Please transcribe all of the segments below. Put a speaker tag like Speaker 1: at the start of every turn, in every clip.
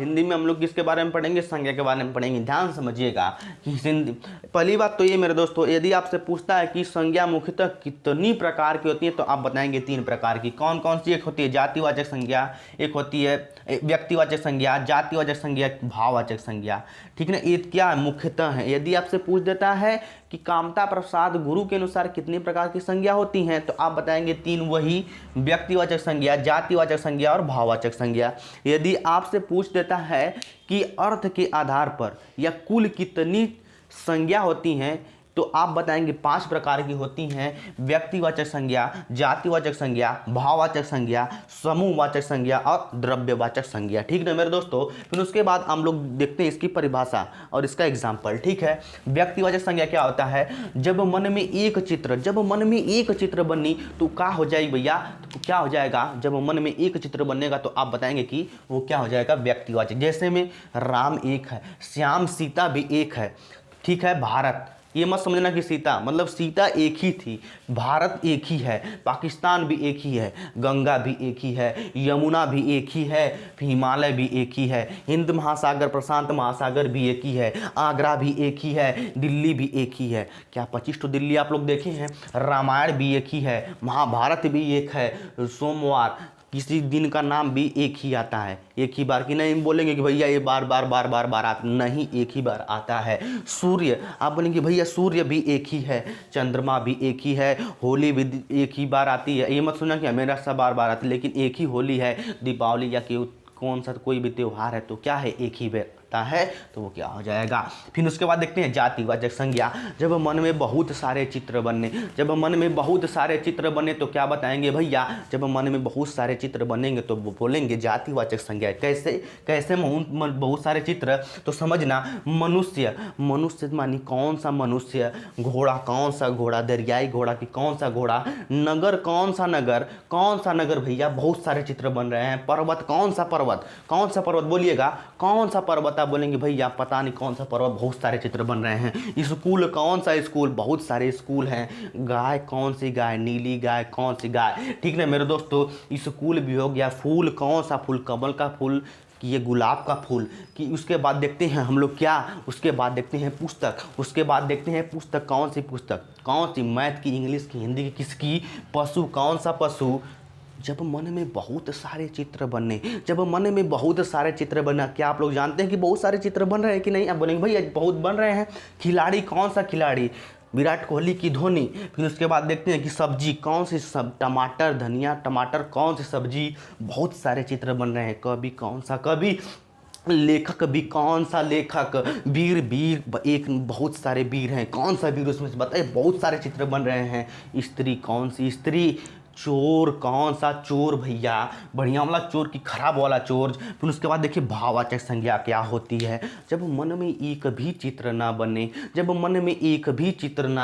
Speaker 1: हिंदी में हम लोग किसके बारे में पढ़ेंगे, संज्ञा के बारे में पढ़ेंगे। ध्यान समझिएगा कि हिंदी, पहली बात तो ये मेरे दोस्तों, यदि आपसे पूछता है कि संज्ञा मुख्यतः कितनी प्रकार की होती है तो आप बताएंगे 3 प्रकार की। कौन कौन सी? एक होती है जातिवाचक संज्ञा, एक होती है व्यक्तिवाचक संज्ञा, जातिवाचक संज्ञा, भाववाचक संज्ञा। ठीक ना, ये क्या मुख्यतः है। यदि आपसे पूछ देता है कि कामता प्रसाद गुरु के अनुसार कितनी प्रकार की संज्ञा होती हैं तो आप बताएंगे 3, वही व्यक्तिवाचक संज्ञा, जातिवाचक संज्ञा और भाववाचक संज्ञा। यदि आपसे पूछ देता है कि अर्थ के आधार पर या कुल कितनी संज्ञा होती हैं तो आप बताएंगे 5 प्रकार की होती हैं, व्यक्तिवाचक संज्ञा, जातिवाचक संज्ञा, भाववाचक संज्ञा, समूहवाचक संज्ञा और द्रव्यवाचक संज्ञा। ठीक ना मेरे दोस्तों, फिर उसके बाद हम लोग देखते हैं इसकी परिभाषा और इसका एग्जाम्पल। ठीक है, व्यक्तिवाचक संज्ञा क्या होता है? जब मन में एक चित्र बनी तो क्या हो जाएगी भैया, तो क्या हो जाएगा? जब मन में एक चित्र बनेगा तो आप बताएंगे कि वो क्या हो जाएगा, व्यक्तिवाचक। जैसे में राम एक है, श्याम सीता भी एक है। ठीक है, भारत, ये मत समझना कि सीता मतलब सीता एक ही थी, भारत एक ही है, पाकिस्तान भी एक ही है, गंगा भी एक ही है, यमुना भी एक ही है, हिमालय भी एक ही है, हिंद महासागर प्रशांत महासागर भी एक ही है, आगरा भी एक ही है, दिल्ली भी एक ही है। क्या 25 तो दिल्ली आप लोग देखे हैं? रामायण भी एक ही है, महाभारत भी एक है, सोमवार किसी दिन का नाम भी एक ही आता है, एक ही बार की नहीं बोलेंगे कि भैया ये बार बार बार बार बार आता नहीं, एक ही बार आता है। सूर्य, आप बोलेंगे भैया सूर्य भी एक ही है, चंद्रमा भी एक ही है, होली भी एक ही बार आती है। ये मत सुनना कि मेरा सब बार बार आती है, लेकिन एक ही होली है, दीपावली या कौन सा कोई भी त्यौहार है तो क्या है, एक ही बार है, तो वो क्या हो जाएगा। फिर उसके बाद देखते हैं जातिवाचक संज्ञा। जब मन में बहुत सारे चित्र बने तो क्या बताएंगे भैया, जब मन में बहुत सारे चित्र बनेंगे तो वो बोलेंगे जातिवाचक संज्ञा। कैसे बहुत सारे चित्र, तो समझना, मनुष्य मानी कौन सा मनुष्य, घोड़ा कौन सा घोड़ा, दरियाई घोड़ा की कौन सा घोड़ा, नगर कौन सा नगर भैया, बहुत सारे चित्र बन रहे हैं। पर्वत कौन सा पर्वत बोलिएगा, कौन सा पर्वत, बोलेंगे भैया पता नहीं कौन सा पर्वत, बहुत सारे चित्र बन रहे हैं। स्कूल कौन सा स्कूल, बहुत सारे स्कूल हैं। गाय कौन सी गाय, नीली गाय कौन सी गाय। ठीक ना मेरे दोस्तों, स्कूल भी हो गया। फूल कौन सा फूल, कमल का फूल कि ये गुलाब का फूल कि। उसके बाद देखते हैं हम लोग क्या, उसके बाद देखते हैं पुस्तक कौन सी, मैथ की, इंग्लिश की, हिंदी की, किसकी। पशु कौन सा पशु। जब मन में बहुत सारे चित्र बना, क्या आप लोग जानते हैं कि बहुत सारे चित्र बन रहे हैं कि नहीं? आप बोलेंगे भैया बहुत बन रहे हैं। खिलाड़ी कौन सा खिलाड़ी, विराट कोहली की धोनी। फिर उसके बाद देखते हैं कि सब्जी कौन सी, सब टमाटर, धनिया टमाटर कौन सी सब्जी। बहुत सारे चित्र बन रहे हैं। कवि कौन सा कवि, लेखक भी कौन सा लेखक, वीर एक बहुत सारे वीर हैं, कौन सा वीर उसमें से बताइए। बहुत सारे चित्र बन रहे हैं। स्त्री कौन सी स्त्री, चोर कौन सा चोर भैया, बढ़िया वाला चोर की खराब वाला चोर। फिर उसके बाद देखिए भाववाचक संज्ञा क्या होती है। जब मन में एक भी चित्र ना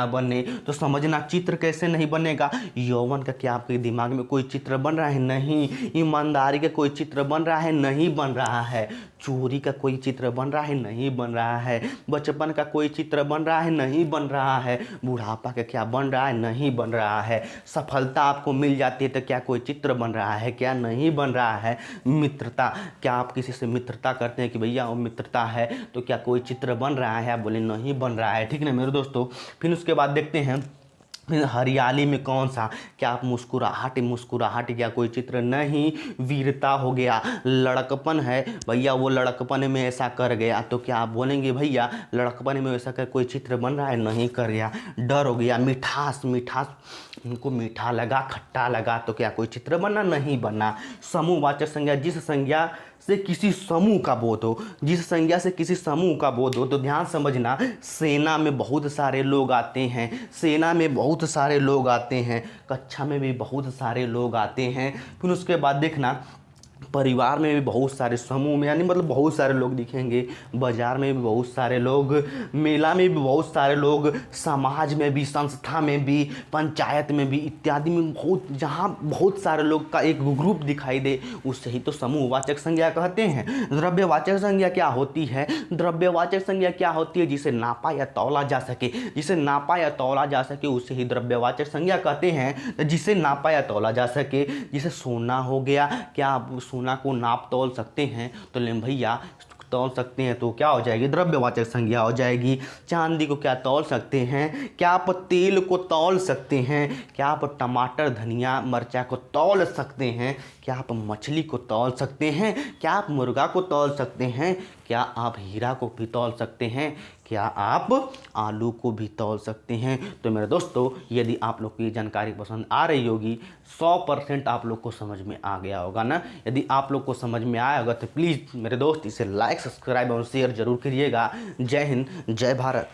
Speaker 1: बने तो समझना चित्र कैसे नहीं बनेगा। यौवन का क्या आपके दिमाग में कोई चित्र बन रहा है? नहीं। ईमानदारी का कोई चित्र बन रहा है? नहीं बन रहा है। चोरी का कोई चित्र बन रहा है? नहीं बन रहा है। बचपन का कोई चित्र बन रहा है? नहीं बन रहा है। बुढ़ापा का क्या बन रहा है? नहीं बन रहा है। सफलता आपको मिल जाती है तो क्या कोई चित्र बन रहा है? क्या नहीं बन रहा है। मित्रता, क्या आप किसी से मित्रता करते हैं कि भैया वो मित्रता है, तो क्या कोई चित्र बन रहा है? आप बोले नहीं बन रहा है। ठीक ना मेरे दोस्तों, फिर उसके बाद देखते हैं हरियाली में कौन सा, क्या आप मुस्कुराहट क्या कोई चित्र? नहीं। वीरता हो गया। लड़कपन है भैया, वो लड़कपन में ऐसा कर गया, तो क्या आप बोलेंगे भैया लड़कपन में ऐसा कर कोई चित्र बन रहा है? नहीं कर गया। डर हो गया। मिठास, उनको मीठा लगा, खट्टा लगा, तो क्या कोई चित्र बना? नहीं बना। समूहवाचक संज्ञा, जिस संज्ञा से किसी समूह का बोध हो, तो ध्यान समझना, सेना में बहुत सारे लोग आते हैं, कक्षा में भी बहुत सारे लोग आते हैं। फिर उसके बाद देखना, परिवार में भी बहुत सारे, समूह में यानी मतलब बहुत सारे लोग दिखेंगे, बाजार में भी बहुत सारे लोग, मेला में भी बहुत सारे लोग, समाज में भी, संस्था में भी, पंचायत में भी, इत्यादि में जहाँ बहुत सारे लोग का एक ग्रुप दिखाई दे, उससे ही तो समूहवाचक संज्ञा कहते हैं। द्रव्यवाचक संज्ञा क्या होती है? जिसे नापा या तौला जा सके, उसे ही द्रव्यवाचक संज्ञा कहते हैं। जिसे नापा या तौला जा सके, जिसे सोना हो गया, क्या सोना को नाप तौल सकते हैं तो ले भैया तौल सकते हैं तो क्या हो जाएगी, द्रव्यवाचक संज्ञा हो जाएगी। चांदी को क्या तौल सकते हैं, क्या आप तेल को तौल सकते हैं, क्या आप टमाटर धनिया मिर्चा को तौल सकते हैं, क्या आप मछली को तौल सकते हैं, क्या आप मुर्गा को तौल सकते हैं, क्या आप हीरा को भी तौल सकते हैं, क्या आप आलू को भी तौल सकते हैं। तो मेरे दोस्तों यदि आप लोग को ये जानकारी पसंद आ रही होगी 100% आप लोग को समझ में आ गया होगा ना। यदि आप लोग को समझ में आया होगा तो प्लीज़ मेरे दोस्त इसे लाइक सब्सक्राइब और शेयर जरूर करिएगा। जय हिंद जय भारत।